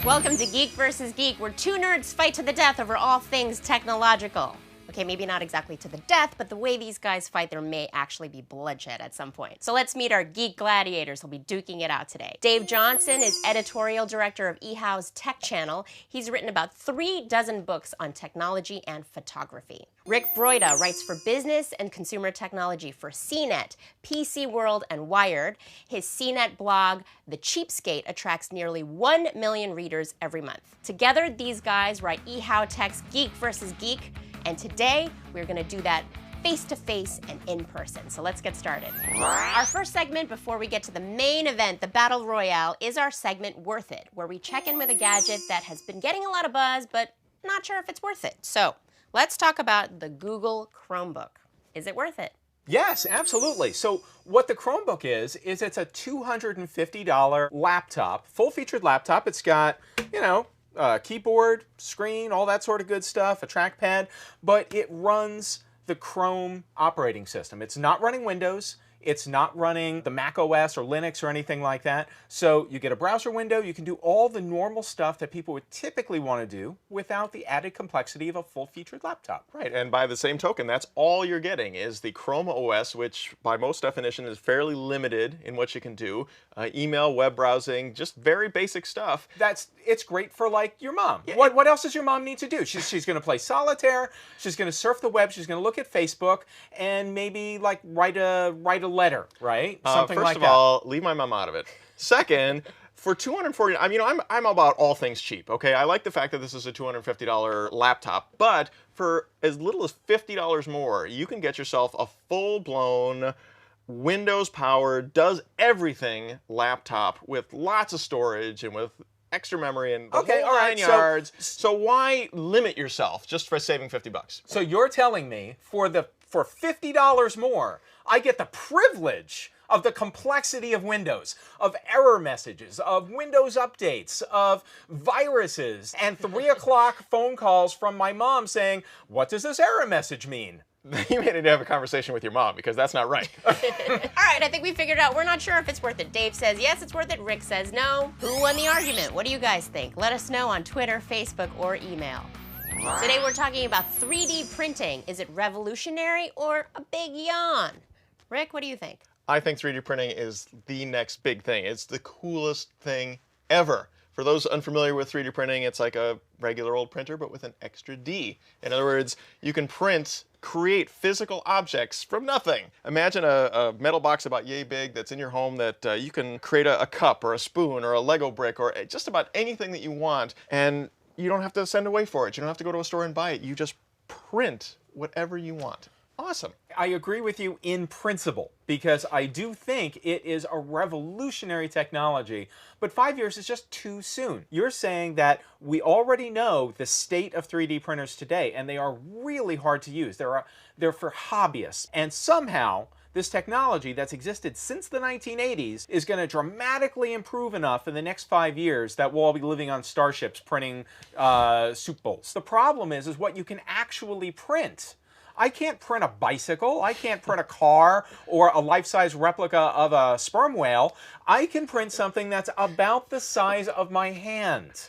Welcome to Geek versus Geek, where two nerds fight to the death over all things technological. Okay, maybe not exactly to the death, but the way these guys fight, there may actually be bloodshed at some point. So let's meet our geek gladiators who'll be duking it out today. Dave Johnson is editorial director of eHow's Tech Channel. He's written about 36 books on technology and photography. Rick Broida writes for business and consumer technology for CNET, PC World, and Wired. His CNET blog, The Cheapskate, attracts nearly 1 million readers every month. Together, these guys write eHow Tech's Geek versus Geek, and today, we're gonna do that face-to-face and in person. So let's get started. Our first segment before we get to the main event, the Battle Royale, is our segment Worth It, where we check in with a gadget that has been getting a lot of buzz, but not sure if it's worth it. So let's talk about the Google Chromebook. Is it worth it? Yes, absolutely. So what the Chromebook is it's a $250 laptop, full-featured laptop. It's got, keyboard, screen, all that sort of good stuff, a trackpad, but it runs the Chrome operating system. It's not running Windows. It's not running the Mac OS or Linux or anything like that. So you get a browser window. You can do all the normal stuff that people would typically want to do without the added complexity of a full-featured laptop. Right, and by the same token, that's all you're getting is the Chrome OS, which by most definition is fairly limited in what you can do. Email, web browsing, just very basic stuff. It's great for, like, your mom. Yeah. What else does your mom need to do? She's going to play solitaire. She's going to surf the web. She's going to look at Facebook and maybe, like, write a letter, right? Something like that. First of all, leave my mom out of it. Second, for $240, I'm about all things cheap, okay? I like the fact that this is a $250 laptop, but for as little as $50 more, you can get yourself a full-blown Windows-powered, does everything laptop with lots of storage and with extra memory and the whole nine yards. So why limit yourself just for saving $50? So you're telling me for $50 more, I get the privilege of the complexity of Windows, of error messages, of Windows updates, of viruses, and 3 o'clock phone calls from my mom saying, "What does this error message mean?" You may need to have a conversation with your mom because that's not right. All right, I think we figured out we're not sure if it's worth it. Dave says yes, it's worth it. Rick says no. Who won the argument? What do you guys think? Let us know on Twitter, Facebook, or email. Today we're talking about 3D printing. Is it revolutionary or a big yawn? Rick, what do you think? I think 3D printing is the next big thing. It's the coolest thing ever. For those unfamiliar with 3D printing, it's like a regular old printer, but with an extra D. In other words, you can create physical objects from nothing. Imagine a metal box about yay big that's in your home that you can create a cup or a spoon or a Lego brick or just about anything that you want, and you don't have to send away for it. You don't have to go to a store and buy it. You just print whatever you want. Awesome. I agree with you in principle because I do think it is a revolutionary technology, but 5 years is just too soon. You're saying that we already know the state of 3D printers today, and they are really hard to use. They're for hobbyists, and somehow this technology that's existed since the 1980s is going to dramatically improve enough in the next 5 years that we'll all be living on starships printing soup bowls. The problem is what you can actually print. I can't print a bicycle, I can't print a car or a life-size replica of a sperm whale. I can print something that's about the size of my hand.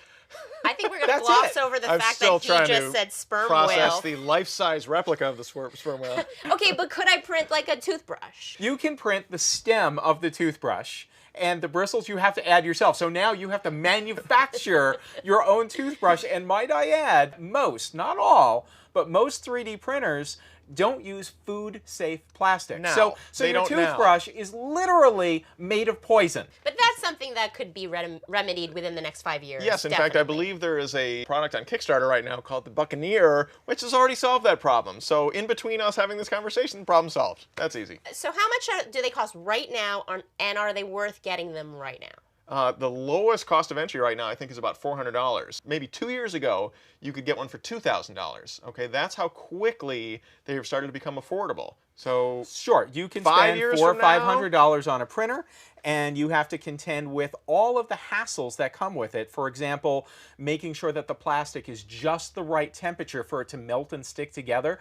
I think we're going to gloss over the fact that he just said sperm whale. Process the life-size replica of the sperm whale. Okay, but could I print like a toothbrush? You can print the stem of the toothbrush, and the bristles you have to add yourself. So now you have to manufacture your own toothbrush, and might I add, most, not all, but most 3D printers don't use food-safe plastic. No, so your toothbrush is literally made of poison. But that's something that could be remedied within the next 5 years. Yes, in fact, I believe there is a product on Kickstarter right now called the Buccaneer, which has already solved that problem. So in between us having this conversation, problem solved. That's easy. So how much do they cost right now, and are they worth getting them right now? The lowest cost of entry right now, I think, is about $400. Maybe 2 years ago, you could get one for $2,000. Okay, that's how quickly they have started to become affordable. So sure, you can spend $400 or $500 on a printer, and you have to contend with all of the hassles that come with it. For example, making sure that the plastic is just the right temperature for it to melt and stick together.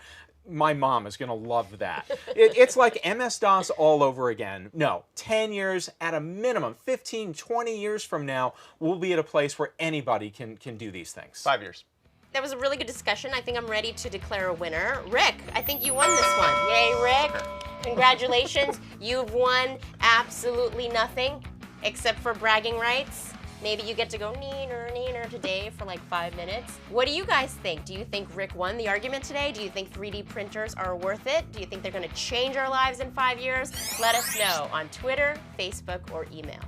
My mom is going to love that. It's like MS-DOS all over again. No, 10 years at a minimum, 15, 20 years from now, we'll be at a place where anybody can do these things. 5 years. That was a really good discussion. I think I'm ready to declare a winner. Rick, I think you won this one. Yay, Rick. Congratulations. You've won absolutely nothing except for bragging rights. Maybe you get to go neener, neener today for like 5 minutes. What do you guys think? Do you think Rick won the argument today? Do you think 3D printers are worth it? Do you think they're going to change our lives in 5 years? Let us know on Twitter, Facebook, or email.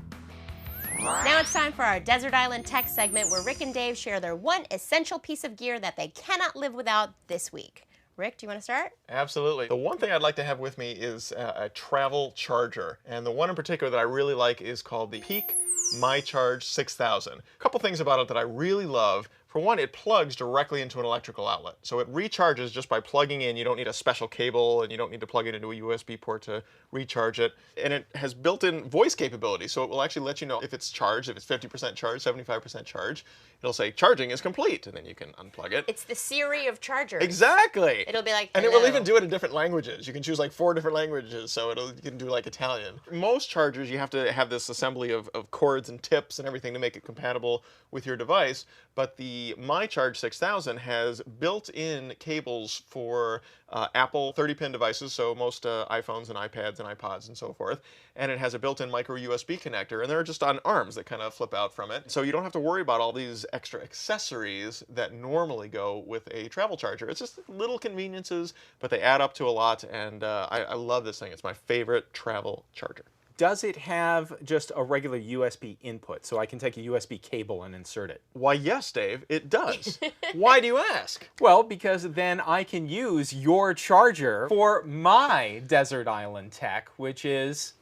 Now it's time for our Desert Island Tech segment where Rick and Dave share their one essential piece of gear that they cannot live without this week. Rick, do you want to start? Absolutely. The one thing I'd like to have with me is a travel charger. And the one in particular that I really like is called the Geek MyCharge 6000. A couple things about it that I really love. For one, it plugs directly into an electrical outlet. So it recharges just by plugging in. You don't need a special cable, and you don't need to plug it into a USB port to recharge it. And it has built-in voice capability, so it will actually let you know if it's charged, if it's 50% charged, 75% charged. It'll say, charging is complete, and then you can unplug it. It's the Siri of chargers. Exactly. It'll be like, and hello. it will even do it in different languages. You can choose like 4 different languages, so you can do like Italian. Most chargers, you have to have this assembly of cords and tips and everything to make it compatible with your device, but the MyCharge 6000 has built-in cables for Apple 30-pin devices, so most iPhones and iPads and iPods and so forth, and it has a built-in micro USB connector, and they're just on arms that kind of flip out from it, so you don't have to worry about all these extra accessories that normally go with a travel charger. It's just little conveniences, but they add up to a lot, and I love this thing. It's my favorite travel charger. Does it have just a regular USB input, so I can take a USB cable and insert it? Why, yes, Dave, it does. Why do you ask? Well, because then I can use your charger for my Desert Island Tech, which is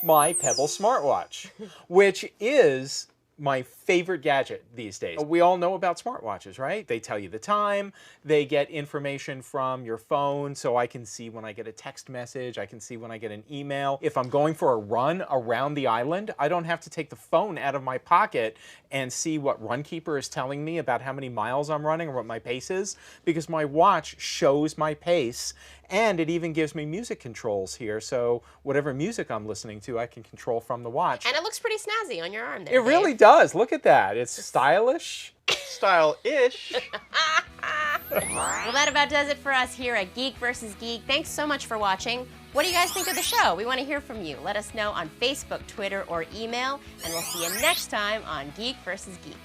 my Pebble smartwatch, which is my favorite gadget these days. We all know about smartwatches, right? They tell you the time, they get information from your phone, so I can see when I get a text message, I can see when I get an email. If I'm going for a run around the island, I don't have to take the phone out of my pocket and see what Runkeeper is telling me about how many miles I'm running or what my pace is, because my watch shows my pace, and it even gives me music controls here, so whatever music I'm listening to, I can control from the watch. And it looks pretty snazzy on your arm there, It really does. Look at that. It's stylish. Style-ish. Well, that about does it for us here at Geek vs. Geek. Thanks so much for watching. What do you guys think of the show? We want to hear from you. Let us know on Facebook, Twitter, or email, and we'll see you next time on Geek vs. Geek.